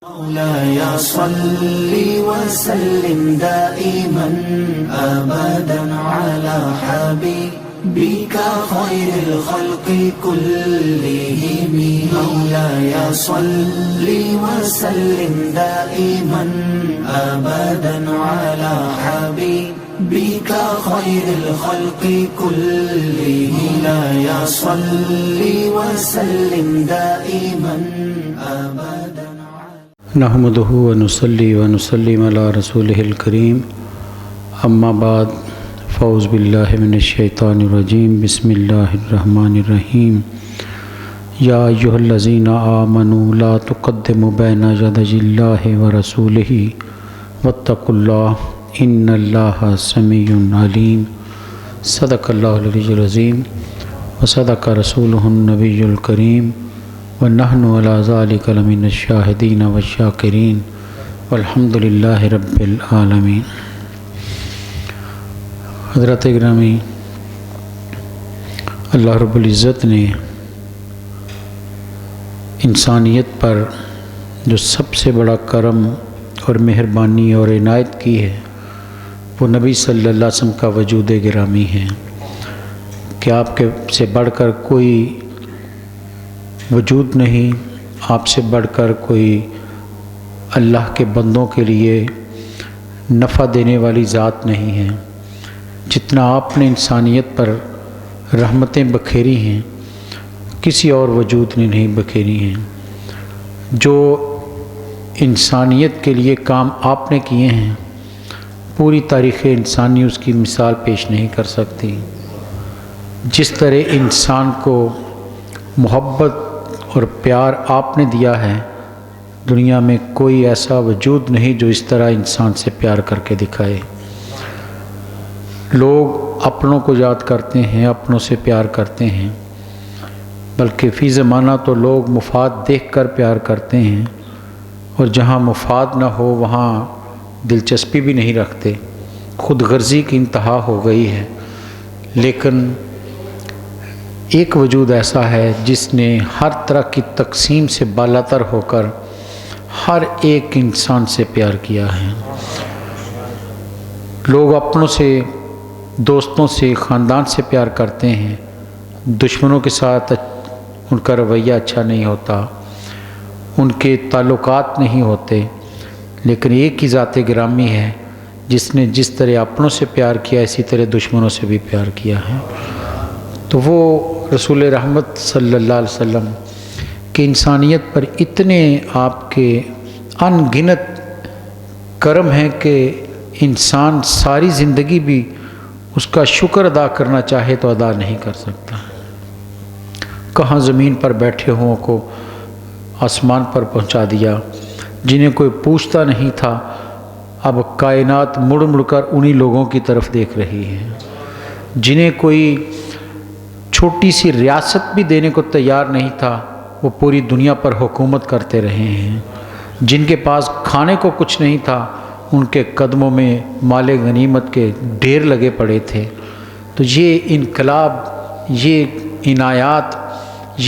مولاي صل وسلم دائما أبدا على حبيبك خير الخلق كلهم. مولاي صل وسلم دائما أبدا على حبيبك خير الخلق كلهم. مولاي صل وسلم دائما أبدا. نحمده ونصلي ونسلم على رسوله الكريم. اما بعد فاعوذ باللہ من الشیطان الرجیم. بسم اللہ الرحمن الرحیم. یا ایھا الذین آمنوا لا تقدموا بین یدی اللہ ورسولہ واتقوا اللہ ان اللہ سمیع علیم. صدق اللہ العلی العظیم وصدق رسولہ النبی الکریم وَنَحْنُ عَلَى ذَلِكَ لَمِنَ الشَّاهِدِينَ وَالشَّاكِرِينَ وَالْحَمْدُ لِلَّهِ رَبِّ الْعَالَمِينَ. حضرت گرامی، اللہ رب العزت نے انسانیت پر جو سب سے بڑا کرم اور مہربانی اور عنایت کی ہے وہ نبی صلی اللہ علیہ وسلم کا وجود گرامی ہے کہ آپ کے سے بڑھ کر کوئی وجود نہیں، آپ سے بڑھ کر کوئی اللہ کے بندوں کے لیے نفع دینے والی ذات نہیں ہے. جتنا آپ نے انسانیت پر رحمتیں بکھیری ہیں کسی اور وجود نے نہیں بکھیری ہیں. جو انسانیت کے لیے کام آپ نے کیے ہیں پوری تاریخ انسانی اس کی مثال پیش نہیں کر سکتی. جس طرح انسان کو محبت اور پیار آپ نے دیا ہے، دنیا میں کوئی ایسا وجود نہیں جو اس طرح انسان سے پیار کر کے دکھائے. لوگ اپنوں کو یاد کرتے ہیں، اپنوں سے پیار کرتے ہیں، بلکہ فی زمانہ تو لوگ مفاد دیکھ کر پیار کرتے ہیں، اور جہاں مفاد نہ ہو وہاں دلچسپی بھی نہیں رکھتے. خود غرضی کی انتہا ہو گئی ہے. لیکن ایک وجود ایسا ہے جس نے ہر طرح کی تقسیم سے بالاتر ہو کر ہر ایک انسان سے پیار کیا ہے. لوگ اپنوں سے، دوستوں سے، خاندان سے پیار کرتے ہیں، دشمنوں کے ساتھ ان کا رویہ اچھا نہیں ہوتا، ان کے تعلقات نہیں ہوتے. لیکن ایک ہی ذات گرامی ہے جس نے جس طرح اپنوں سے پیار کیا اسی طرح دشمنوں سے بھی پیار کیا ہے. تو وہ رسول رحمت صلی اللہ علیہ وسلم کہ انسانیت پر اتنے آپ کے ان گنت کرم ہیں کہ انسان ساری زندگی بھی اس کا شکر ادا کرنا چاہے تو ادا نہیں کر سکتا. کہاں زمین پر بیٹھے ہوں کو آسمان پر پہنچا دیا. جنہیں کوئی پوچھتا نہیں تھا اب کائنات مڑ مڑ کر انہی لوگوں کی طرف دیکھ رہی ہے. جنہیں کوئی چھوٹی سی ریاست بھی دینے کو تیار نہیں تھا وہ پوری دنیا پر حکومت کرتے رہے ہیں. جن کے پاس کھانے کو کچھ نہیں تھا ان کے قدموں میں مال غنیمت کے ڈھیر لگے پڑے تھے. تو یہ انقلاب، یہ عنایات،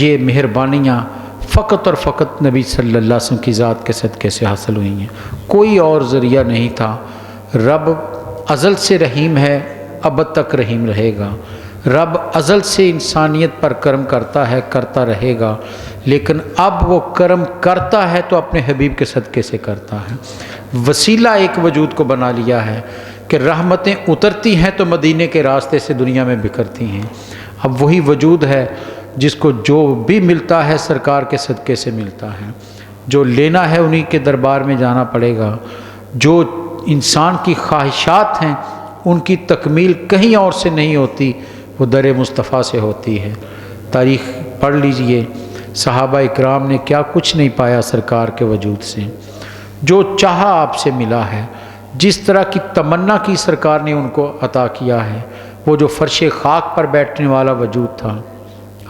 یہ مہربانیاں فقط اور فقط نبی صلی اللہ علیہ وسلم کی ذات کے صدقے سے حاصل ہوئی ہیں. کوئی اور ذریعہ نہیں تھا. رب ازل سے رحیم ہے، ابد تک رحیم رہے گا. رب ازل سے انسانیت پر کرم کرتا ہے، کرتا رہے گا. لیکن اب وہ کرم کرتا ہے تو اپنے حبیب کے صدقے سے کرتا ہے. وسیلہ ایک وجود کو بنا لیا ہے کہ رحمتیں اترتی ہیں تو مدینے کے راستے سے دنیا میں بکھرتی ہیں. اب وہی وجود ہے جس کو جو بھی ملتا ہے سرکار کے صدقے سے ملتا ہے. جو لینا ہے انہی کے دربار میں جانا پڑے گا. جو انسان کی خواہشات ہیں ان کی تکمیل کہیں اور سے نہیں ہوتی، وہ در مصطفیٰ سے ہوتی ہے. تاریخ پڑھ لیجئے، صحابہ اکرام نے کیا کچھ نہیں پایا سرکار کے وجود سے. جو چاہا آپ سے ملا ہے. جس طرح کی تمنا کی سرکار نے ان کو عطا کیا ہے. وہ جو فرش خاک پر بیٹھنے والا وجود تھا،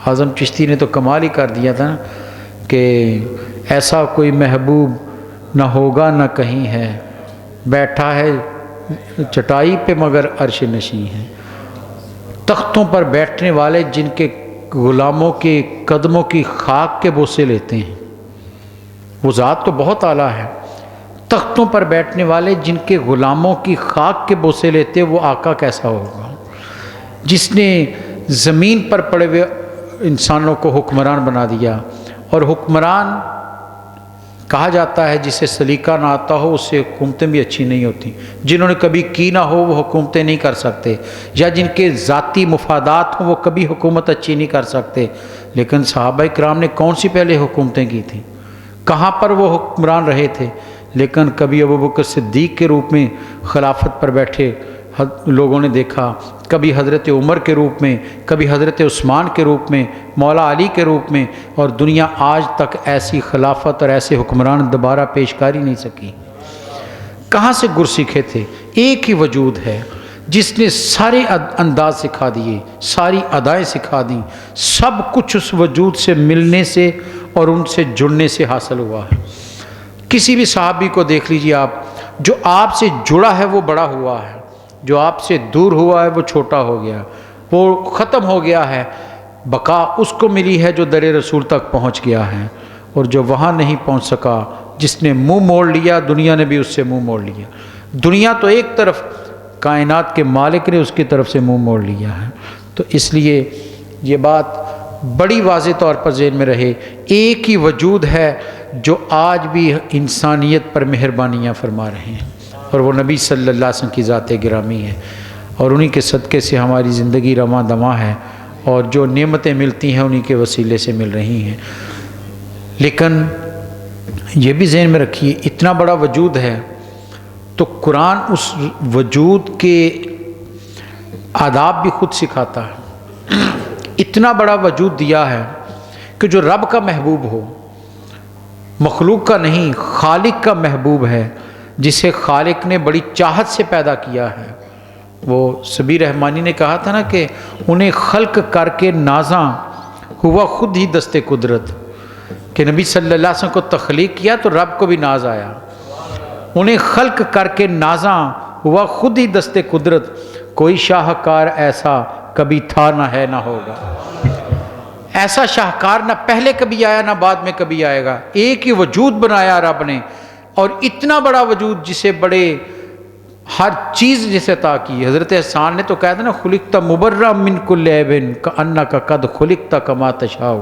اعظم چشتی نے تو کمال ہی کر دیا تھا کہ ایسا کوئی محبوب نہ ہوگا نہ کہیں ہے، بیٹھا ہے چٹائی پہ مگر عرش نشیں ہے. تختوں پر بیٹھنے والے جن کے غلاموں کے قدموں کی خاک کے بوسے لیتے ہیں، وہ ذات تو بہت اعلیٰ ہے، تختوں پر بیٹھنے والے جن کے غلاموں کی خاک کے بوسے لیتے وہ آقا کیسا ہوگا، جس نے زمین پر پڑے ہوئے انسانوں کو حکمران بنا دیا. اور حکمران کہا جاتا ہے جسے سلیقہ نہ آتا ہو اس سے حکومتیں بھی اچھی نہیں ہوتی. جنہوں نے کبھی کی نہ ہو وہ حکومتیں نہیں کر سکتے، یا جن کے ذاتی مفادات ہوں وہ کبھی حکومت اچھی نہیں کر سکتے. لیکن صحابہ کرام نے کون سی پہلے حکومتیں کی تھیں، کہاں پر وہ حکمران رہے تھے؟ لیکن کبھی ابوبکر صدیق کے روپ میں خلافت پر بیٹھے لوگوں نے دیکھا، کبھی حضرت عمر کے روپ میں، کبھی حضرت عثمان کے روپ میں، مولا علی کے روپ میں، اور دنیا آج تک ایسی خلافت اور ایسے حکمران دوبارہ پیش کر ہی نہیں سکی. کہاں سے گر سیکھے تھے؟ ایک ہی وجود ہے جس نے سارے انداز سکھا دیے، ساری ادائیں سکھا دیں. سب کچھ اس وجود سے ملنے سے اور ان سے جڑنے سے حاصل ہوا ہے. کسی بھی صحابی کو دیکھ لیجیے آپ، جو آپ سے جڑا ہے وہ بڑا ہوا ہے، جو آپ سے دور ہوا ہے وہ چھوٹا ہو گیا، وہ ختم ہو گیا ہے. بقا اس کو ملی ہے جو در رسول تک پہنچ گیا ہے، اور جو وہاں نہیں پہنچ سکا، جس نے منہ موڑ لیا، دنیا نے بھی اس سے منہ موڑ لیا. دنیا تو ایک طرف، کائنات کے مالک نے اس کی طرف سے منہ موڑ لیا ہے. تو اس لیے یہ بات بڑی واضح طور پر ذہن میں رہے، ایک ہی وجود ہے جو آج بھی انسانیت پر مہربانیاں فرما رہے ہیں، اور وہ نبی صلی اللہ علیہ وسلم کی ذات گرامی ہے، اور انہی کے صدقے سے ہماری زندگی رواں دواں ہے، اور جو نعمتیں ملتی ہیں انہی کے وسیلے سے مل رہی ہیں. لیکن یہ بھی ذہن میں رکھیے، اتنا بڑا وجود ہے تو قرآن اس وجود کے آداب بھی خود سکھاتا ہے. اتنا بڑا وجود دیا ہے کہ جو رب کا محبوب ہو، مخلوق کا نہیں، خالق کا محبوب ہے، جسے خالق نے بڑی چاہت سے پیدا کیا ہے. وہ سبیر رحمانی نے کہا تھا نا کہ انہیں خلق کر کے نازاں ہوا خود ہی دست قدرت، کہ نبی صلی اللہ علیہ وسلم کو تخلیق کیا تو رب کو بھی ناز آیا. انہیں خلق کر کے نازاں ہوا خود ہی دست قدرت، کوئی شاہکار ایسا کبھی تھا نہ ہے نہ ہوگا. ایسا شاہکار نہ پہلے کبھی آیا نہ بعد میں کبھی آئے گا. ایک ہی وجود بنایا رب نے، اور اتنا بڑا وجود جسے بڑے ہر چیز جسے عطا کی. حضرت احسان نے تو کہا تھا نا، خلقت مبرأ من کل عیب کأنک قد خلقت کما تشاء.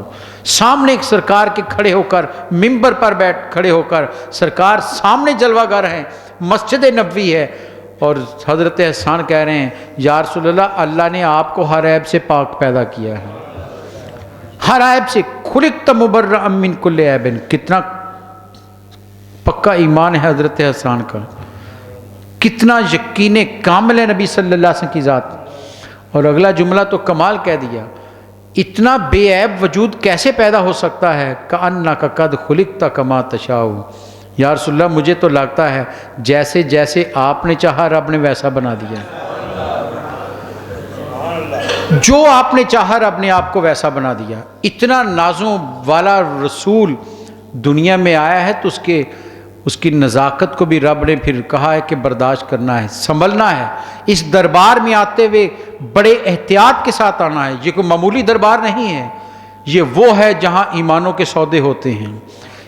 سامنے ایک سرکار کے کھڑے ہو کر، ممبر پر کھڑے ہو کر، سرکار سامنے جلوہ گر ہیں، مسجد نبوی ہے، اور حضرت احسان کہہ رہے ہیں یا رسول اللہ، اللہ نے آپ کو ہر عیب سے پاک پیدا کیا ہے، ہر عیب سے. خلقت مبرأ من کل عیب، کتنا پکا ایمان ہے حضرت احسان کا، کتنا یقین کامل ہے نبی صلی اللہ علیہ وسلم کی ذات. اور اگلا جملہ تو کمال کہہ دیا، اتنا بے عیب وجود کیسے پیدا ہو سکتا ہے؟ کأنک قد خلقت کما تشاء. یا رسول اللہ مجھے تو لگتا ہے جیسے جیسے آپ نے چاہا رب نے ویسا بنا دیا، جو آپ نے چاہا رب نے آپ کو ویسا بنا دیا. اتنا نازوں والا رسول دنیا میں آیا ہے تو اس کی نزاکت کو بھی رب نے پھر کہا ہے کہ برداشت کرنا ہے، سنبھلنا ہے. اس دربار میں آتے ہوئے بڑے احتیاط کے ساتھ آنا ہے. یہ کوئی معمولی دربار نہیں ہے، یہ وہ ہے جہاں ایمانوں کے سودے ہوتے ہیں.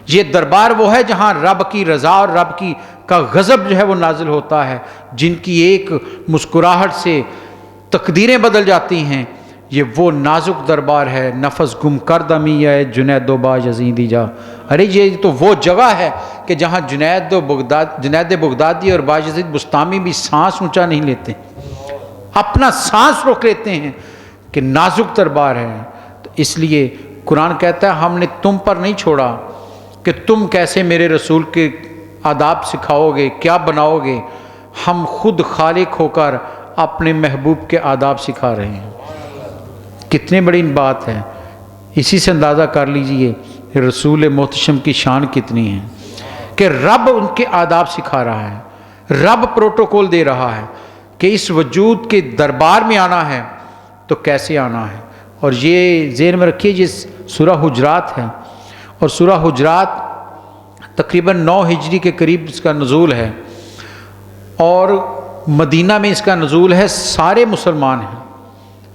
یہ دربار وہ ہے جہاں رب کی رضا اور رب کا غضب جو ہے وہ نازل ہوتا ہے، جن کی ایک مسکراہٹ سے تقدیریں بدل جاتی ہیں. یہ وہ نازک دربار ہے. نفس گم کردمی ہے جنید و با یزیدی جا. ارے یہ تو وہ جگہ ہے کہ جہاں جنید بغدادی اور باجزید بستامی بھی سانس اونچا نہیں لیتے، اپنا سانس روک لیتے ہیں کہ نازک دربار ہے. تو اس لیے قرآن کہتا ہے ہم نے تم پر نہیں چھوڑا کہ تم کیسے میرے رسول کے آداب سکھاؤ گے، کیا بناؤ گے. ہم خود خالق ہو کر اپنے محبوب کے آداب سکھا رہے ہیں. کتنے بڑی بات ہے. اسی سے اندازہ کر لیجئے رسول محتشم کی شان کتنی ہے کہ رب ان کے آداب سکھا رہا ہے، رب پروٹوکول دے رہا ہے کہ اس وجود کے دربار میں آنا ہے تو کیسے آنا ہے. اور یہ ذہن میں رکھیے جس سورہ حجرات ہے، اور سورہ حجرات تقریباً 9 ہجری کے قریب اس کا نزول ہے، اور مدینہ میں اس کا نزول ہے. سارے مسلمان ہیں،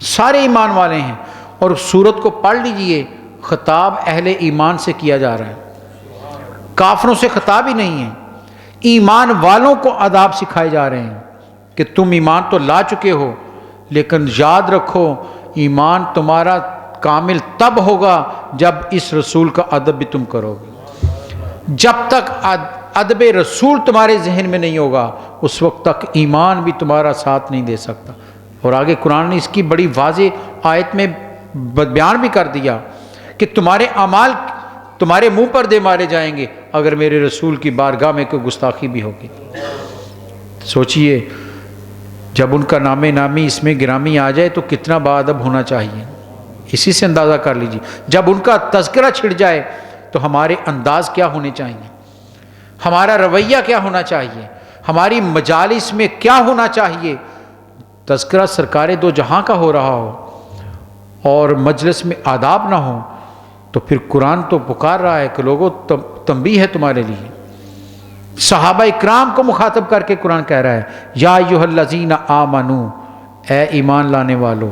سارے ایمان والے ہیں، اور سورت کو پڑھ لیجئے خطاب اہل ایمان سے کیا جا رہا ہے. کافروں سے خطاب ہی نہیں ہے، ایمان والوں کو آداب سکھائے جا رہے ہیں کہ تم ایمان تو لا چکے ہو، لیکن یاد رکھو ایمان تمہارا کامل تب ہوگا جب اس رسول کا ادب بھی تم کرو گے۔ جب تک ادب رسول تمہارے ذہن میں نہیں ہوگا اس وقت تک ایمان بھی تمہارا ساتھ نہیں دے سکتا۔ اور آگے قرآن نے اس کی بڑی واضح آیت میں بیان بھی کر دیا کہ تمہارے اعمال تمہارے منہ پر دے مارے جائیں گے اگر میرے رسول کی بارگاہ میں کوئی گستاخی بھی ہوگی۔ سوچئے جب ان کا نام نامی اس میں گرامی آ جائے تو کتنا باادب ہونا چاہیے، اسی سے اندازہ کر لیجیے۔ جب ان کا تذکرہ چھڑ جائے تو ہمارے انداز کیا ہونے چاہیے، ہمارا رویہ کیا ہونا چاہیے، ہماری مجالس میں کیا ہونا چاہیے۔ تذکرہ سرکار دو جہاں کا ہو رہا ہو اور مجلس میں آداب نہ ہو تو پھر قرآن تو پکار رہا ہے کہ لوگوں تنبیہ ہے تمہارے لیے۔ صحابہ اکرام کو مخاطب کر کے قرآن کہہ رہا ہے یا ایھا الذین آمنو، اے ایمان لانے والو۔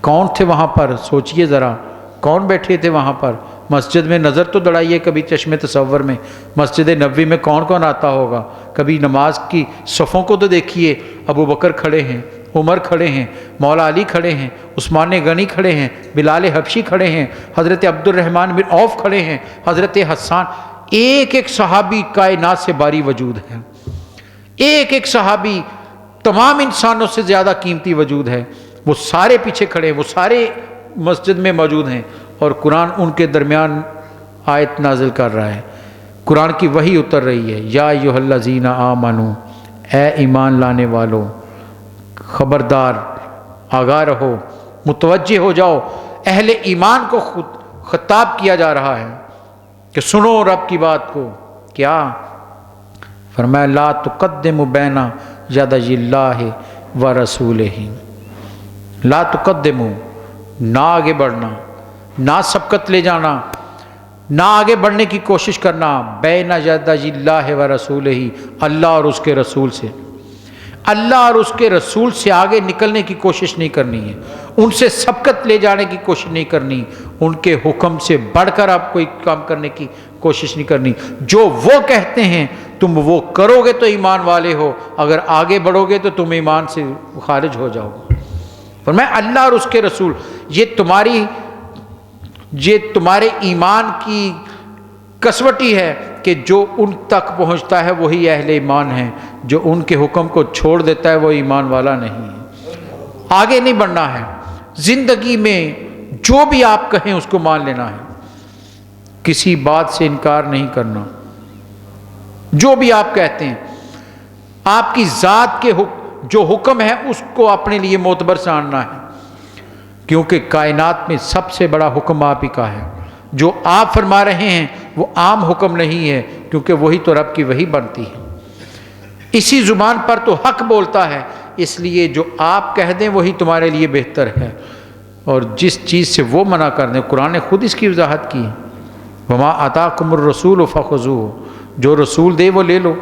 کون تھے وہاں پر؟ سوچئے ذرا کون بیٹھے تھے وہاں پر؟ مسجد میں نظر تو دڑائیے کبھی چشم تصور میں، مسجد نبوی میں کون کون آتا ہوگا؟ کبھی نماز کی صفوں کو تو دیکھیے، ابو بکر کھڑے ہیں، عمر کھڑے ہیں، مولا علی کھڑے ہیں، عثمان غنی کھڑے ہیں، بلال حبشی کھڑے ہیں، حضرت عبد الرحمن بن عوف کھڑے ہیں، حضرت حسان۔ ایک ایک صحابی کائنات سے باری وجود ہے، ایک ایک صحابی تمام انسانوں سے زیادہ قیمتی وجود ہے، وہ سارے پیچھے کھڑے ہیں، وہ سارے مسجد میں موجود ہیں اور قرآن ان کے درمیان آیت نازل کر رہا ہے، قرآن کی وحی اتر رہی ہے یا ایھا الذین آمنو، اے ایمان لانے والو، خبردار آگاہ رہو، متوجہ ہو جاؤ۔ اہل ایمان کو خطاب کیا جا رہا ہے کہ سنو رب کی بات کو۔ کیا فرمایا لا تقدموا بین یدی اللہ ورسولہ، لا تقدموا، نہ آگے بڑھنا، نہ سبقت لے جانا، نہ آگے بڑھنے کی کوشش کرنا بین یدی اللہ ورسولہ، اللہ اور اس کے رسول سے، اللہ اور اس کے رسول سے آگے نکلنے کی کوشش نہیں کرنی ہے، ان سے سبقت لے جانے کی کوشش نہیں کرنی، ان کے حکم سے بڑھ کر آپ کوئی کام کرنے کی کوشش نہیں کرنی۔ جو وہ کہتے ہیں تم وہ کرو گے تو ایمان والے ہو، اگر آگے بڑھو گے تو تم ایمان سے خارج ہو جاؤ گے۔ فرمایا اللہ اور اس کے رسول، یہ تمہارے ایمان کی کسوٹی ہے کہ جو ان تک پہنچتا ہے وہی اہل ایمان ہے، جو ان کے حکم کو چھوڑ دیتا ہے وہ ایمان والا نہیں ہے۔ آگے نہیں بڑھنا ہے، زندگی میں جو بھی آپ کہیں اس کو مان لینا ہے، کسی بات سے انکار نہیں کرنا، جو بھی آپ کہتے ہیں آپ کی ذات کے جو حکم ہے اس کو اپنے لیے معتبر سمجھنا ہے، کیونکہ کائنات میں سب سے بڑا حکم آپ ہی کا ہے۔ جو آپ فرما رہے ہیں وہ عام حکم نہیں ہے، کیونکہ وہی تو رب کی وحی بنتی ہے، اسی زبان پر تو حق بولتا ہے، اس لیے جو آپ کہہ دیں وہی تمہارے لیے بہتر ہے، اور جس چیز سے وہ منع کر دیں قرآن نے خود اس کی وضاحت کی، وما آتاکم الرسول فخذوہ، جو رسول دے وہ لے لو،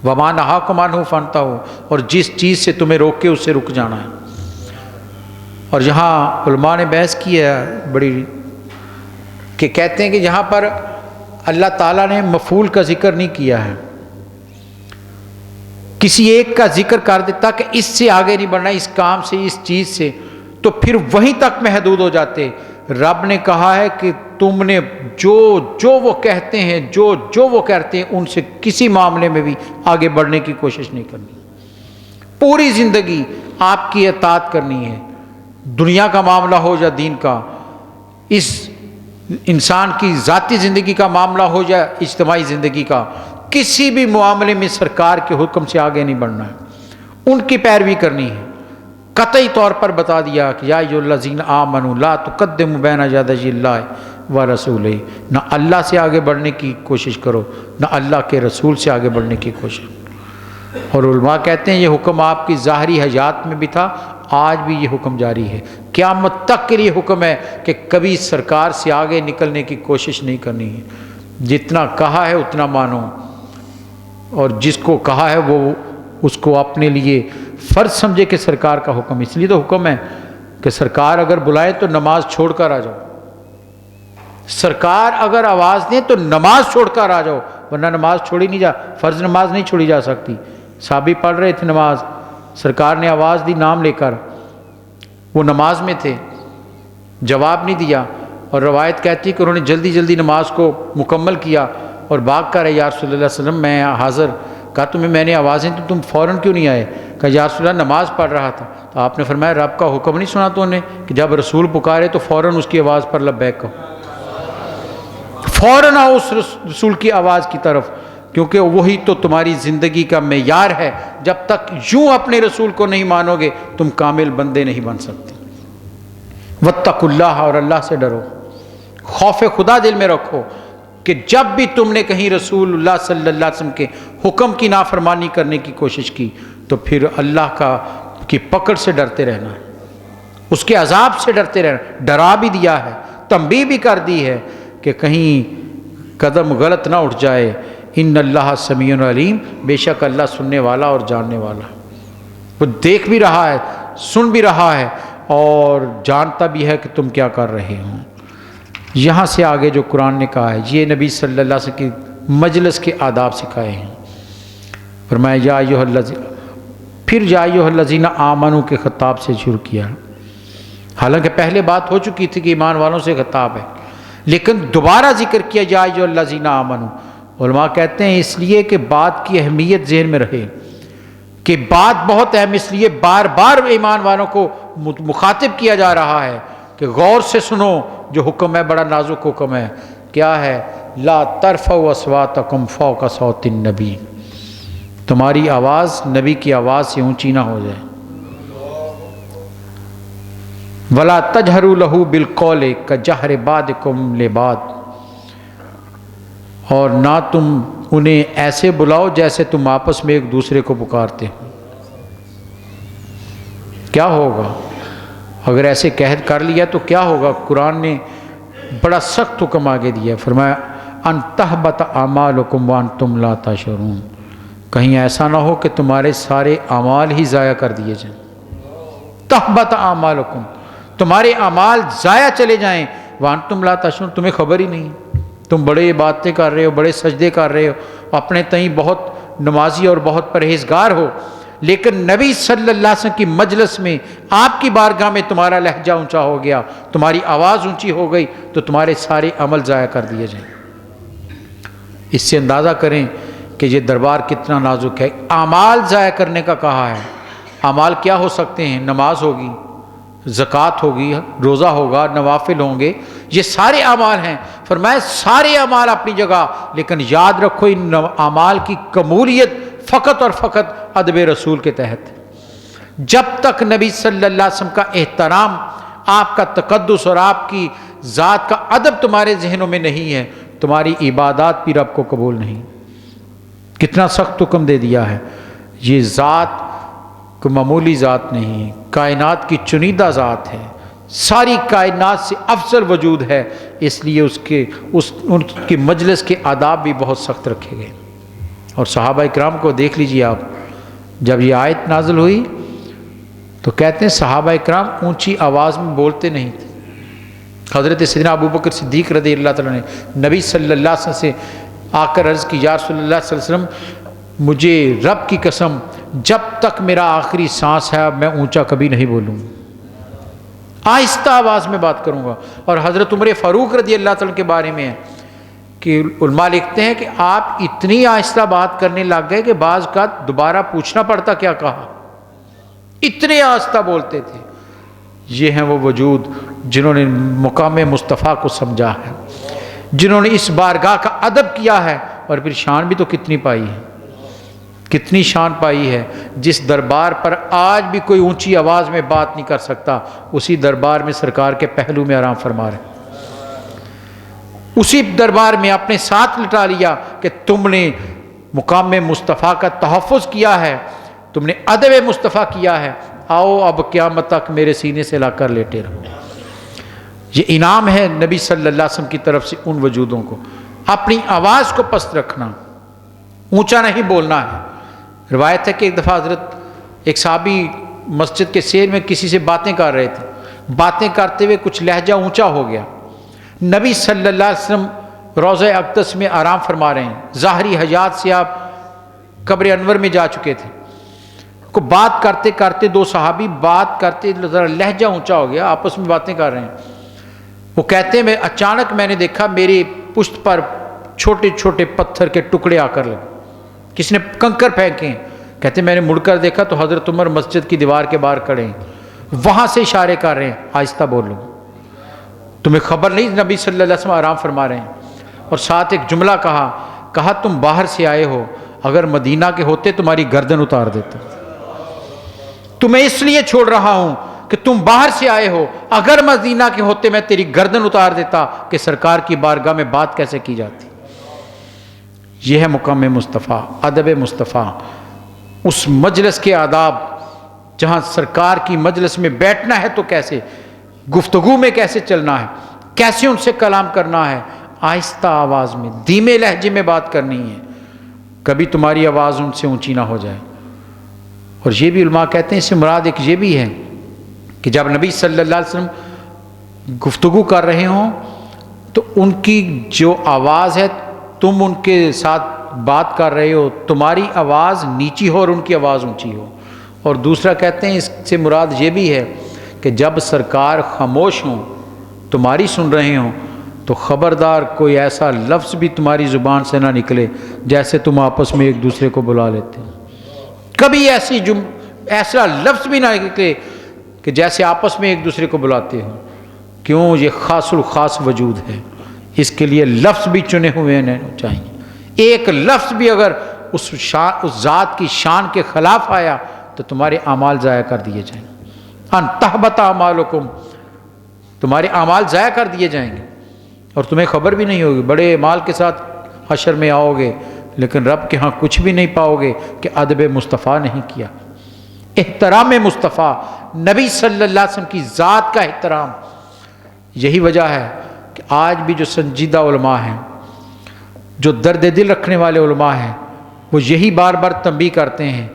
وما نہاکم عنہ فانتہوا، اور جس چیز سے تمہیں روکے اس سے رک جانا ہے۔ اور یہاں علماء نے بحث کی ہے بڑی، کہ کہتے ہیں کہ یہاں پر اللہ تعالیٰ نے مفعول کا ذکر نہیں کیا ہے، کسی ایک کا ذکر کر دیتا کہ اس سے آگے نہیں بڑھنا، اس کام سے، اس چیز سے، تو پھر وہیں تک محدود ہو جاتے۔ رب نے کہا ہے کہ تم نے جو وہ کہتے ہیں، جو وہ کرتے ہیں، ان سے کسی معاملے میں بھی آگے بڑھنے کی کوشش نہیں کرنی، پوری زندگی آپ کی اطاعت کرنی ہے، دنیا کا معاملہ ہو یا دین کا، اس انسان کی ذاتی زندگی کا معاملہ ہو یا اجتماعی زندگی کا، کسی بھی معاملے میں سرکار کے حکم سے آگے نہیں بڑھنا ہے، ان کی پیروی کرنی ہے۔ قطعی طور پر بتا دیا کہ یا ایھا الذین آمنوا لا تقدموا بین یدی اللہ ورسولہ، نہ اللہ سے آگے بڑھنے کی کوشش کرو، نہ اللہ کے رسول سے آگے بڑھنے کی کوشش۔ اور علماء کہتے ہیں یہ حکم آپ کی ظاہری حیات میں بھی تھا، آج بھی یہ حکم جاری ہے، قیامت تک کے لیے حکم ہے کہ کبھی سرکار سے آگے نکلنے کی کوشش نہیں کرنی ہے، جتنا کہا ہے اتنا مانو، اور جس کو کہا ہے وہ اس کو اپنے لیے فرض سمجھے کہ سرکار کا حکم، اس لیے تو حکم ہے کہ سرکار اگر بلائے تو نماز چھوڑ کر آ جاؤ، سرکار اگر آواز دیں تو نماز چھوڑ کر آ جاؤ، ورنہ نماز چھوڑی نہیں جا، فرض نماز نہیں چھوڑی جا سکتی۔ صحابی پڑھ رہے تھے نماز، سرکار نے آواز دی نام لے کر، وہ نماز میں تھے، جواب نہیں دیا، اور روایت کہتی ہے کہ انہوں نے جلدی جلدی نماز کو مکمل کیا اور بھاگ کر یا رسول اللہ صلی اللہ علیہ وسلم میں حاضر۔ کہا تمہیں میں نے آوازیں تو تم فوراً کیوں نہیں آئے؟ کہا یا رسول اللہ نماز پڑھ رہا تھا۔ تو آپ نے فرمایا رب کا حکم نہیں سنا تو نے کہ جب رسول پکارے تو فوراً اس کی آواز پر لبیک کہو، فوراً آؤ اس رسول کی آواز کی طرف، کیونکہ وہی تو تمہاری زندگی کا معیار ہے۔ جب تک یوں اپنے رسول کو نہیں مانو گے تم کامل بندے نہیں بن سکتے۔ واتقوا اللہ، اور اللہ سے ڈرو، خوف خدا دل میں رکھو کہ جب بھی تم نے کہیں رسول اللہ صلی اللہ علیہ وسلم کے حکم کی نافرمانی کرنے کی کوشش کی تو پھر اللہ کی پکڑ سے ڈرتے رہنا، اس کے عذاب سے ڈرتے رہنا۔ ڈرا بھی دیا ہے، تنبیہ بھی کر دی ہے کہ کہیں قدم غلط نہ اٹھ جائے۔ ان اللہ سمیع علیم، بے شک اللہ سننے والا اور جاننے والا، وہ دیکھ بھی رہا ہے، سن بھی رہا ہے اور جانتا بھی ہے کہ تم کیا کر رہے ہو۔ یہاں سے آگے جو قرآن نے کہا ہے یہ نبی صلی اللہ علیہ وسلم کی مجلس کے آداب سکھائے ہیں۔ فرمایا یا ایھا الذین، پھر یا ایھا الذین آمنوا کے خطاب سے شروع کیا، حالانکہ پہلے بات ہو چکی تھی کہ ایمان والوں سے خطاب ہے، لیکن دوبارہ ذکر کیا یا ایھا الذین آمنوا۔ علماء کہتے ہیں اس لیے کہ بات کی اہمیت ذہن میں رہے، کہ بات بہت اہم، اس لیے بار بار ایمان والوں کو مخاطب کیا جا رہا ہے کہ غور سے سنو، جو حکم ہے بڑا نازک حکم ہے۔ کیا ہے؟ لا ترفعوا اصواتکم فوق صوت النبی، تمہاری آواز نبی کی آواز سے اونچی نہ ہو جائے۔ ولا تجہروا لہ بالقول کجہر بعضکم لبعض، اور نہ تم انہیں ایسے بلاؤ جیسے تم آپس میں ایک دوسرے کو پکارتے ہو۔ کیا ہوگا اگر ایسے قید کر لیا تو کیا ہوگا؟ قرآن نے بڑا سخت حکم آگے دیا، فرمایا ان تحبط اعمالکم وانتم لا تشعرون، کہیں ایسا نہ ہو کہ تمہارے سارے اعمال ہی ضائع کر دیے جائیں۔ تحبط اعمالکم، تمہارے اعمال ضائع چلے جائیں، وانتم لا تشعرون، تمہیں خبر ہی نہیں، تم بڑے عبادتیں کر رہے ہو، بڑے سجدے کر رہے ہو، اپنے تئیں بہت نمازی اور بہت پرہیزگار ہو، لیکن نبی صلی اللہ علیہ وسلم کی مجلس میں آپ کی بارگاہ میں تمہارا لہجہ اونچا ہو گیا، تمہاری آواز اونچی ہو گئی تو تمہارے سارے عمل ضائع کر دیے جائیں۔ اس سے اندازہ کریں کہ یہ دربار کتنا نازک ہے۔ اعمال ضائع کرنے کا کہا ہے۔ اعمال کیا ہو سکتے ہیں؟ نماز ہوگی، زکوٰۃ ہوگی، روزہ ہوگا، نوافل ہوں گے، یہ سارے اعمال ہیں۔ فرمایا سارے اعمال اپنی جگہ، لیکن یاد رکھو ان اعمال کی قبولیت فقط اور فقط ادب رسول کے تحت۔ جب تک نبی صلی اللہ علیہ وسلم کا احترام، آپ کا تقدس اور آپ کی ذات کا ادب تمہارے ذہنوں میں نہیں ہے، تمہاری عبادات بھی رب کو قبول نہیں۔ کتنا سخت حکم دے دیا ہے۔ یہ ذات کوئی معمولی ذات نہیں، کائنات کی چنیدہ ذات ہے، ساری کائنات سے افضل وجود ہے، اس لیے ان کی مجلس کے آداب بھی بہت سخت رکھے گئے۔ اور صحابہ اکرام کو دیکھ لیجئے آپ، جب یہ آیت نازل ہوئی تو کہتے ہیں صحابہ اکرام اونچی آواز میں بولتے نہیں تھے۔ حضرت سیدنا ابو بکر صدیق رضی اللہ تعالیٰ نے نبی صلی اللہ علیہ وسلم سے آ کر عرض کی یا رسول اللہ صلی اللہ علیہ وسلم، مجھے رب کی قسم جب تک میرا آخری سانس ہے میں اونچا کبھی نہیں بولوں، آہستہ آواز میں بات کروں گا۔ اور حضرت عمر فاروق رضی اللہ تعالیٰ کے بارے میں ہے کہ علماء لکھتے ہیں کہ آپ اتنی آہستہ بات کرنے لگ گئے کہ بعض کا دوبارہ پوچھنا پڑتا کیا کہا، اتنے آہستہ بولتے تھے۔ یہ ہیں وہ وجود جنہوں نے مقام مصطفیٰ کو سمجھا ہے، جنہوں نے اس بارگاہ کا ادب کیا ہے، اور پھر شان بھی تو کتنی پائی ہے، کتنی شان پائی ہے۔ جس دربار پر آج بھی کوئی اونچی آواز میں بات نہیں کر سکتا، اسی دربار میں سرکار کے پہلو میں آرام فرما رہے، اسی دربار میں اپنے ساتھ لٹا لیا کہ تم نے مقام مصطفیٰ کا تحفظ کیا ہے، تم نے ادب مصطفیٰ کیا ہے، آؤ اب قیامت تک میرے سینے سے لا کر لیٹے رہو۔ یہ انعام ہے نبی صلی اللہ علیہ وسلم کی طرف سے ان وجودوں کو۔ اپنی آواز کو پست رکھنا، اونچا نہیں بولنا ہے۔ روایت ہے کہ ایک دفعہ حضرت ایک صحابی مسجد کے سیر میں کسی سے باتیں کر رہے تھے، باتیں کرتے ہوئے کچھ لہجہ اونچا ہو گیا، نبی صلی اللہ علیہ وسلم روضہ اقدس میں آرام فرما رہے ہیں، ظاہری حاجات سے آپ قبر انور میں جا چکے تھے، کو بات کرتے کرتے دو صحابی بات کرتے ذرا لہجہ اونچا ہو گیا، آپس میں باتیں کر رہے ہیں۔ وہ کہتے ہیں اچانک میں نے دیکھا میری پشت پر چھوٹے چھوٹے پتھر کے ٹکڑے آ کر لگے، کس نے کنکر پھینکے ہیں۔ کہتے ہیں میں نے مڑ کر دیکھا تو حضرت عمر مسجد کی دیوار کے باہر کھڑے ہیں، وہاں سے اشارے کر رہے ہیں آہستہ بولو، تمہیں خبر نہیں نبی صلی اللہ علیہ وسلم آرام فرما رہے ہیں۔ اور ساتھ ایک جملہ کہا تم باہر سے آئے ہو، اگر مدینہ کے ہوتے تمہاری گردن اتار دیتا، تمہیں اس لیے چھوڑ رہا ہوں کہ تم باہر سے آئے ہو، اگر مدینہ کے ہوتے میں تیری گردن اتار دیتا کہ سرکار کی بارگاہ میں بات کیسے کی جاتی۔ یہ ہے مقام مصطفیٰ، ادب مصطفیٰ، اس مجلس کے آداب جہاں سرکار کی مجلس میں بیٹھنا ہے تو کیسے، گفتگو میں کیسے چلنا ہے، کیسے ان سے کلام کرنا ہے، آہستہ آواز میں دھیمے لہجے میں بات کرنی ہے، کبھی تمہاری آواز ان سے اونچی نہ ہو جائے۔ اور یہ بھی علماء کہتے ہیں اس سے مراد ایک یہ بھی ہے کہ جب نبی صلی اللہ علیہ وسلم گفتگو کر رہے ہوں تو ان کی جو آواز ہے، تم ان کے ساتھ بات کر رہے ہو، تمہاری آواز نیچی ہو اور ان کی آواز اونچی ہو۔ اور دوسرا کہتے ہیں اس سے مراد یہ بھی ہے کہ جب سرکار خاموش ہوں، تمہاری سن رہے ہوں، تو خبردار کوئی ایسا لفظ بھی تمہاری زبان سے نہ نکلے جیسے تم آپس میں ایک دوسرے کو بلا لیتے ہیں، کبھی ایسا لفظ بھی نہ نکلے کہ جیسے آپس میں ایک دوسرے کو بلاتے ہو۔ کیوں؟ یہ خاص الخاص وجود ہے، اس کے لیے لفظ بھی چنے ہوئے نہیں چاہیے، ایک لفظ بھی اگر اس ذات کی شان کے خلاف آیا تو تمہارے اعمال ضائع کر دیے جائیں گے، ان تحبط اعمالکم، تمہارے اعمال ضائع کر دیے جائیں گے اور تمہیں خبر بھی نہیں ہوگی، بڑے اعمال کے ساتھ حشر میں آؤ گے لیکن رب کے ہاں کچھ بھی نہیں پاؤ گے کہ ادب مصطفیٰ نہیں کیا، احترام مصطفیٰ، نبی صلی اللہ علیہ وسلم کی ذات کا احترام۔ یہی وجہ ہے کہ آج بھی جو سنجیدہ علماء ہیں، جو درد دل رکھنے والے علماء ہیں، وہ یہی بار بار تنبیہ کرتے ہیں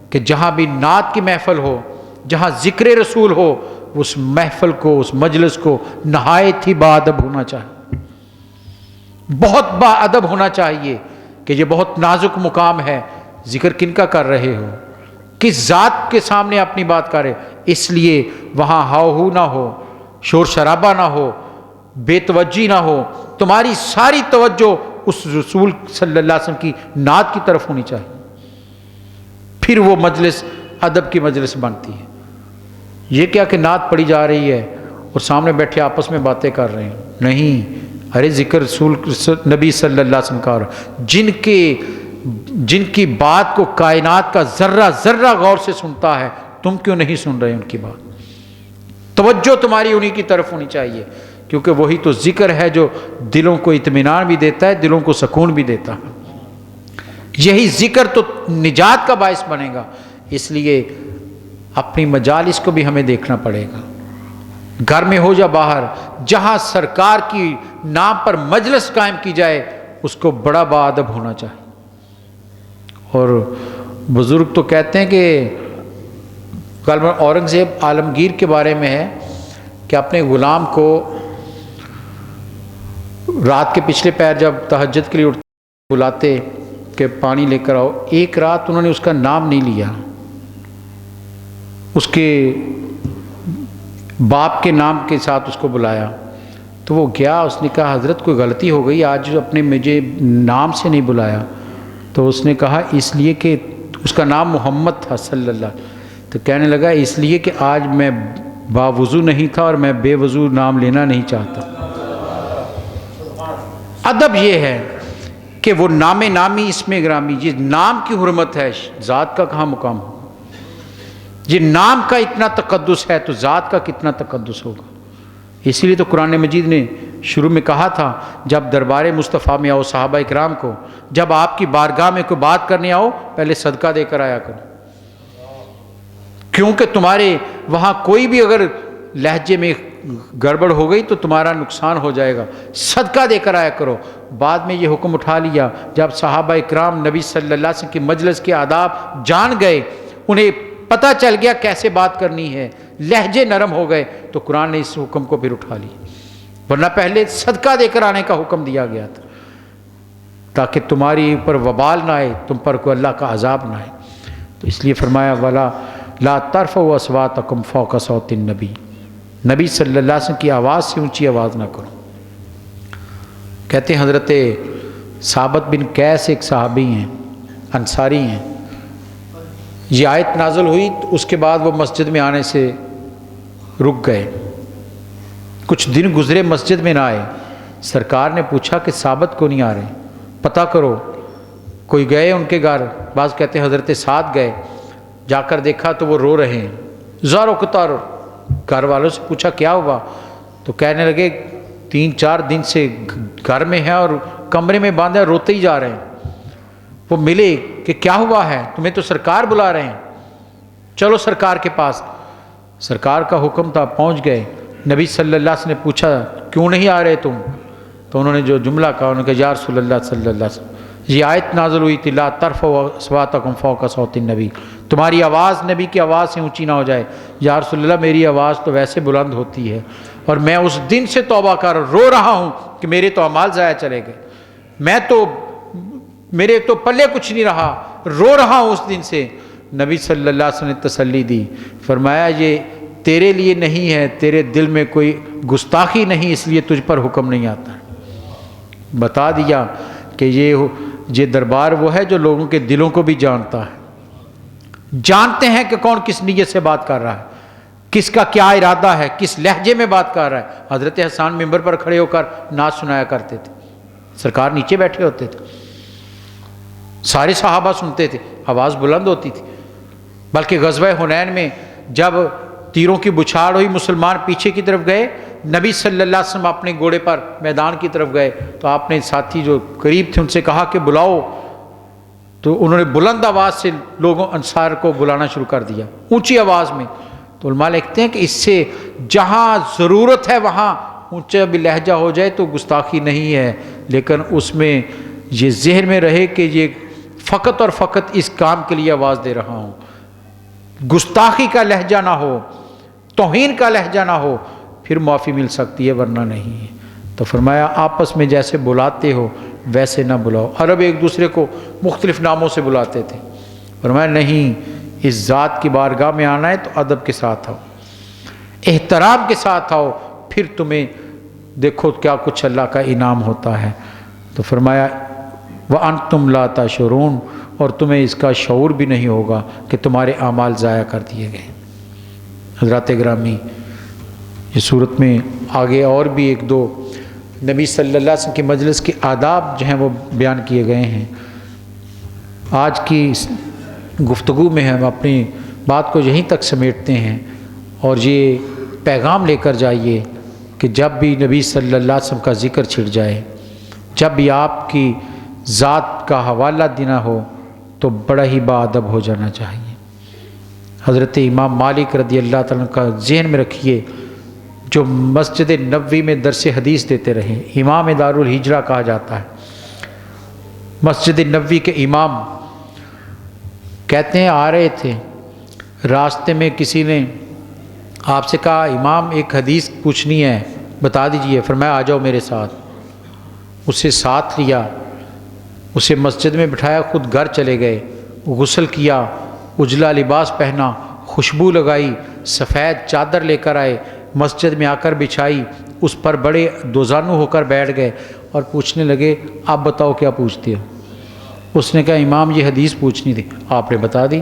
کہ جہاں بھی نعت کی محفل ہو، جہاں ذکر رسول ہو، اس محفل کو، اس مجلس کو نہایت ہی باادب ہونا چاہیے، بہت باادب ہونا چاہیے کہ یہ بہت نازک مقام ہے، ذکر کن کا کر رہے ہو، کس ذات کے سامنے اپنی بات کرے، اس لیے وہاں ہاؤ ہو نہ ہو، شور شرابہ نہ ہو، بے توجہی نہ ہو، تمہاری ساری توجہ اس رسول صلی اللہ علیہ وسلم کی نعت کی طرف ہونی چاہیے، پھر وہ مجلس ادب کی مجلس بنتی ہے۔ یہ کیا کہ نعت پڑھی جا رہی ہے اور سامنے بیٹھے آپس میں باتیں کر رہے ہیں، نہیں، ارے ذکر رسول نبی صلی اللہ علیہ وسلم کا، جن کی بات کو کائنات کا ذرہ ذرہ غور سے سنتا ہے، تم کیوں نہیں سن رہے ان کی بات؟ توجہ تمہاری انہی کی طرف ہونی چاہیے، کیونکہ وہی تو ذکر ہے جو دلوں کو اطمینان بھی دیتا ہے، دلوں کو سکون بھی دیتا ہے، یہی ذکر تو نجات کا باعث بنے گا۔ اس لیے اپنی مجالس کو بھی ہمیں دیکھنا پڑے گا، گھر میں ہو یا باہر، جہاں سرکار کی نام پر مجلس قائم کی جائے اس کو بڑا باادب ہونا چاہیے۔ اور بزرگ تو کہتے ہیں کہ غالباً اورنگزیب عالمگیر کے بارے میں ہے کہ اپنے غلام کو رات کے پچھلے پہر جب تہجد کے لیے اٹھتے بلاتے کہ پانی لے کر آؤ، ایک رات انہوں نے اس کا نام نہیں لیا، اس کے باپ کے نام کے ساتھ اس کو بلایا، تو وہ گیا، اس نے کہا حضرت کوئی غلطی ہو گئی، آج اپنے مجھے نام سے نہیں بلایا، تو اس نے کہا اس لیے کہ اس کا نام محمد تھا صلی اللہ علیہ وسلم، تو کہنے لگا اس لیے کہ آج میں باوضو نہیں تھا اور میں بے وضو نام لینا نہیں چاہتا۔ ادب یہ ہے کہ وہ نام نامی اسم گرامی، یہ نام کی حرمت ہے، ذات کا کہاں مقام ہو، یہ نام کا اتنا تقدس ہے تو ذات کا کتنا تقدس ہوگا۔ اسی لیے تو قرآن مجید نے شروع میں کہا تھا جب دربار مصطفیٰ میں آؤ صحابہ اکرام کو، جب آپ کی بارگاہ میں کوئی بات کرنے آؤ پہلے صدقہ دے کر آیا کرو، کیونکہ تمہارے وہاں کوئی بھی اگر لہجے میں گڑبڑ ہو گئی تو تمہارا نقصان ہو جائے گا، صدقہ دے کر آیا کرو۔ بعد میں یہ حکم اٹھا لیا جب صحابہ اکرام نبی صلی اللہ علیہ وسلم کی مجلس کے آداب جان گئے، انہیں پتہ چل گیا کیسے بات کرنی ہے، لہجے نرم ہو گئے، تو قرآن نے اس حکم کو پھر اٹھا لیا ورنہ پہلے صدقہ دے کر آنے کا حکم دیا گیا تھا تاکہ تمہاری اوپر وبال نہ آئے، تم پر کوئی اللہ کا عذاب نہ آئے۔ تو اس لیے فرمایا ولا لا ترفعوا اصواتکم فوق صوت النبی، نبی صلی اللہ علیہ وسلم کی آواز سے اونچی آواز نہ کرو۔ کہتے ہیں حضرت ثابت بن قیس ایک صحابی ہیں، انصاری ہیں، یہ آیت نازل ہوئی تو اس کے بعد وہ مسجد میں آنے سے رک گئے، کچھ دن گزرے مسجد میں نہ آئے۔ سرکار نے پوچھا کہ ثابت کو نہیں آ رہے، پتہ کرو۔ کوئی گئے ان کے گھر، بعض کہتے ہیں حضرت سعد گئے، جا کر دیکھا تو وہ رو رہے ہیں، زارو کتار۔ گھر والوں سے پوچھا کیا ہوا، تو کہنے لگے 3-4 دن سے گھر میں ہیں اور کمرے میں باندھے روتے ہی جا رہے ہیں۔ وہ ملے کہ کیا ہوا ہے، تمہیں تو سرکار بلا رہے ہیں، چلو سرکار کے پاس۔ سرکار کا حکم تھا، پہنچ گئے۔ نبی صلی اللہ علیہ وسلم نے پوچھا کیوں نہیں آ رہے تم، تو انہوں نے جو جملہ کہا، انہوں نے کہا یا رسول اللہ صلی اللہ علیہ وسلم، یہ آیت نازل ہوئی تھی لا ترفعوا اصواتکم فوق صوت النبی، تمہاری آواز نبی کی آواز سے اونچی نہ ہو جائے۔ یا رسول اللہ میری آواز تو ویسے بلند ہوتی ہے، اور میں اس دن سے توبہ کر رو رہا ہوں کہ میرے تو اعمال ضائع چلے گئے، میرے تو پلے کچھ نہیں رہا، رو رہا ہوں اس دن سے۔ نبی صلی اللہ علیہ وسلم نے تسلی دی، فرمایا یہ تیرے لیے نہیں ہے، تیرے دل میں کوئی گستاخی نہیں، اس لیے تجھ پر حکم نہیں آتا۔ بتا دیا کہ یہ دربار وہ ہے جو لوگوں کے دلوں کو بھی جانتا ہے، جانتے ہیں کہ کون کس نیت سے بات کر رہا ہے، کس کا کیا ارادہ ہے، کس لہجے میں بات کر رہا ہے۔ حضرت حسان ممبر پر کھڑے ہو کر نعت سنایا کرتے تھے، سرکار نیچے بیٹھے ہوتے تھے، سارے صحابہ سنتے تھے، آواز بلند ہوتی تھی۔ بلکہ غزوہ حنین میں جب تیروں کی بچھاڑ ہوئی، مسلمان پیچھے کی طرف گئے، نبی صلی اللہ علیہ وسلم اپنے گھوڑے پر میدان کی طرف گئے تو آپ نے ساتھی جو قریب تھے ان سے کہا کہ بلاؤ، تو انہوں نے بلند آواز سے لوگوں انصار کو بلانا شروع کر دیا، اونچی آواز میں۔ تو علماء لکھتے ہیں کہ اس سے جہاں ضرورت ہے وہاں اونچا بھی لہجہ ہو جائے تو گستاخی نہیں ہے، لیکن اس میں یہ ذہن میں رہے کہ یہ فقط اور فقط اس کام کے لیے آواز دے رہا ہوں، گستاخی کا لہجہ نہ ہو، توہین کا لہجہ نہ ہو، پھر معافی مل سکتی ہے ورنہ نہیں ہے۔ تو فرمایا آپس میں جیسے بلاتے ہو ویسے نہ بلاؤ۔ عرب ایک دوسرے کو مختلف ناموں سے بلاتے تھے، فرمایا نہیں، اس ذات کی بارگاہ میں آنا ہے تو ادب کے ساتھ آؤ، احترام کے ساتھ آؤ، پھر تمہیں دیکھو کیا کچھ اللہ کا انعام ہوتا ہے۔ تو فرمایا وَأَنْتُمْ لَا تَشْعُرُونَ، اور تمہیں اس کا شعور بھی نہیں ہوگا کہ تمہارے اعمال ضائع کر دیے گئے۔ حضرات گرامی، یہ صورت میں آگے اور بھی 1-2 نبی صلی اللہ علیہ وسلم کی مجلس کے آداب جو ہیں وہ بیان کیے گئے ہیں۔ آج کی گفتگو میں ہم اپنی بات کو یہیں تک سمیٹتے ہیں، اور یہ پیغام لے کر جائیے کہ جب بھی نبی صلی اللہ علیہ وسلم کا ذکر چھڑ جائے، جب بھی آپ کی ذات کا حوالہ دینا ہو تو بڑا ہی باادب ہو جانا چاہیے۔ حضرت امام مالک رضی اللہ تعالیٰ کا ذہن میں رکھیے، جو مسجد نبوی میں درس حدیث دیتے رہے، امام دار الہجرہ کہا جاتا ہے۔ مسجد نبوی کے امام کہتے ہیں آ رہے تھے، راستے میں کسی نے آپ سے کہا امام ایک حدیث پوچھنی ہے بتا دیجئے، فرمایا آ جاؤ میرے ساتھ۔ اسے ساتھ لیا، اسے مسجد میں بٹھایا، خود گھر چلے گئے، غسل کیا، اجلا لباس پہنا، خوشبو لگائی، سفید چادر لے کر آئے، مسجد میں آ کر بچھائی، اس پر بڑے دوزانو ہو کر بیٹھ گئے اور پوچھنے لگے آپ بتاؤ کیا پوچھتے ہو؟ اس نے کہا امام یہ حدیث پوچھنی تھی، آپ نے بتا دی۔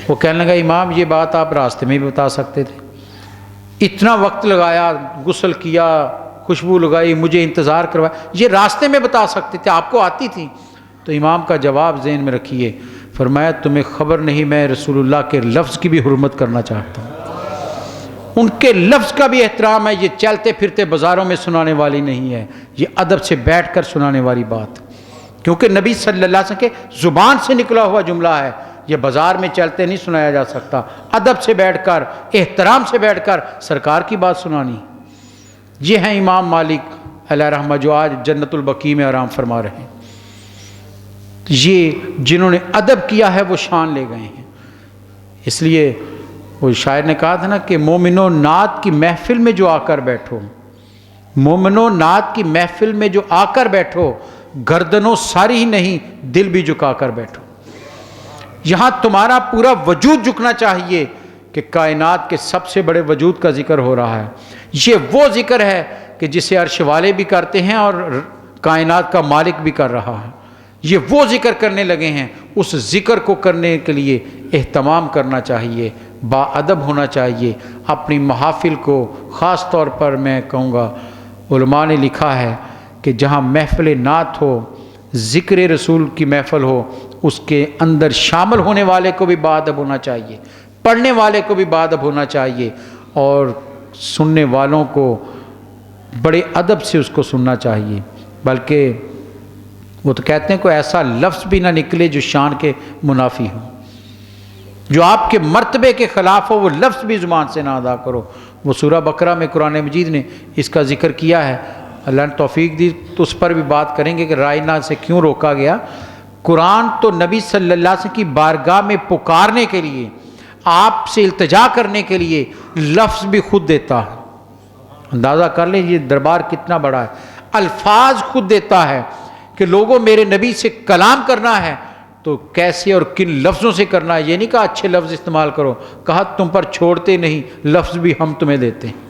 وہ کہنے لگا امام یہ بات آپ راستے میں بھی بتا سکتے تھے، اتنا وقت لگایا، غسل کیا، خوشبو لگائی، مجھے انتظار کروایا، یہ راستے میں بتا سکتے تھے، آپ کو آتی تھی۔ تو امام کا جواب ذہن میں رکھیے، فرمایا تمہیں خبر نہیں میں رسول اللہ کے لفظ کی بھی حرمت کرنا چاہتا ہوں، ان کے لفظ کا بھی احترام ہے، یہ چلتے پھرتے بازاروں میں سنانے والی نہیں ہے، یہ ادب سے بیٹھ کر سنانے والی بات، کیونکہ نبی صلی اللہ علیہ وسلم کے زبان سے نکلا ہوا جملہ ہے، یہ بازار میں چلتے نہیں سنایا جا سکتا، ادب سے بیٹھ کر، احترام سے بیٹھ کر سرکار کی بات سنانی۔ یہ ہیں امام مالک علیہ رحمہ جو آج جنت البقیع میں آرام فرما رہے ہیں، یہ جنہوں نے ادب کیا ہے وہ شان لے گئے ہیں۔ اس لیے وہ شاعر نے کہا تھا نا کہ مومنو نعت کی محفل میں جو آ کر بیٹھو، مومنو نعت کی محفل میں جو آ کر بیٹھو، گردنوں ساری ہی نہیں دل بھی جھکا کر بیٹھو۔ یہاں تمہارا پورا وجود جھکنا چاہیے کہ کائنات کے سب سے بڑے وجود کا ذکر ہو رہا ہے۔ یہ وہ ذکر ہے کہ جسے عرش والے بھی کرتے ہیں اور کائنات کا مالک بھی کر رہا ہے۔ یہ وہ ذکر کرنے لگے ہیں، اس ذکر کو کرنے کے لیے اہتمام کرنا چاہیے، با ادب ہونا چاہیے۔ اپنی محافل کو خاص طور پر میں کہوں گا، علماء نے لکھا ہے کہ جہاں محفل نعت ہو، ذکر رسول کی محفل ہو، اس کے اندر شامل ہونے والے کو بھی با ادب ہونا چاہیے، پڑھنے والے کو بھی با ادب ہونا چاہیے، اور سننے والوں کو بڑے ادب سے اس کو سننا چاہیے۔ بلکہ وہ تو کہتے ہیں کوئی ایسا لفظ بھی نہ نکلے جو شان کے منافی ہو، جو آپ کے مرتبے کے خلاف ہو، وہ لفظ بھی زبان سے نہ ادا کرو۔ وہ سورہ بقرہ میں قرآن مجید نے اس کا ذکر کیا ہے، اللہ نے توفیق دی تو اس پر بھی بات کریں گے کہ رائنا سے کیوں روکا گیا۔ قرآن تو نبی صلی اللہ علیہ وسلم کی بارگاہ میں پکارنے کے لیے، آپ سے التجا کرنے کے لیے لفظ بھی خود دیتا ہے۔ اندازہ کر لیں یہ دربار کتنا بڑا ہے، الفاظ خود دیتا ہے کہ لوگوں میرے نبی سے کلام کرنا ہے تو کیسے اور کن لفظوں سے کرنا ہے۔ یہ نہیں کہا اچھے لفظ استعمال کرو، کہا تم پر چھوڑتے نہیں، لفظ بھی ہم تمہیں دیتے ہیں۔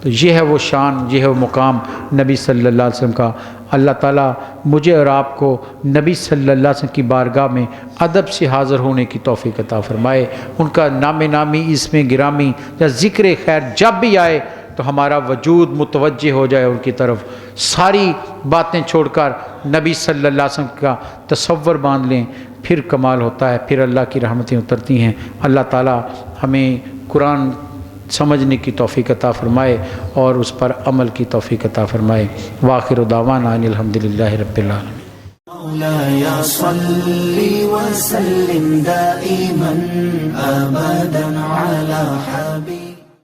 تو یہ ہے وہ شان، یہ ہے وہ مقام نبی صلی اللہ علیہ وسلم کا۔ اللہ تعالیٰ مجھے اور آپ کو نبی صلی اللہ علیہ وسلم کی بارگاہ میں ادب سے حاضر ہونے کی توفیق عطا فرمائے۔ ان کا نام نامی، اسم گرامی یا ذکر خیر جب بھی آئے تو ہمارا وجود متوجہ ہو جائے ان کی طرف، ساری باتیں چھوڑ کر نبی صلی اللہ علیہ وسلم کا تصور باندھ لیں، پھر کمال ہوتا ہے، پھر اللہ کی رحمتیں اترتی ہیں۔ اللہ تعالیٰ ہمیں قرآن سمجھنے کی توفیق عطا فرمائے اور اس پر عمل کی توفیق عطا فرمائے۔ وآخر دعوانا ان الحمدللہ رب العالمین۔ مولاي صل وسلم دائما أبدا على حبيبك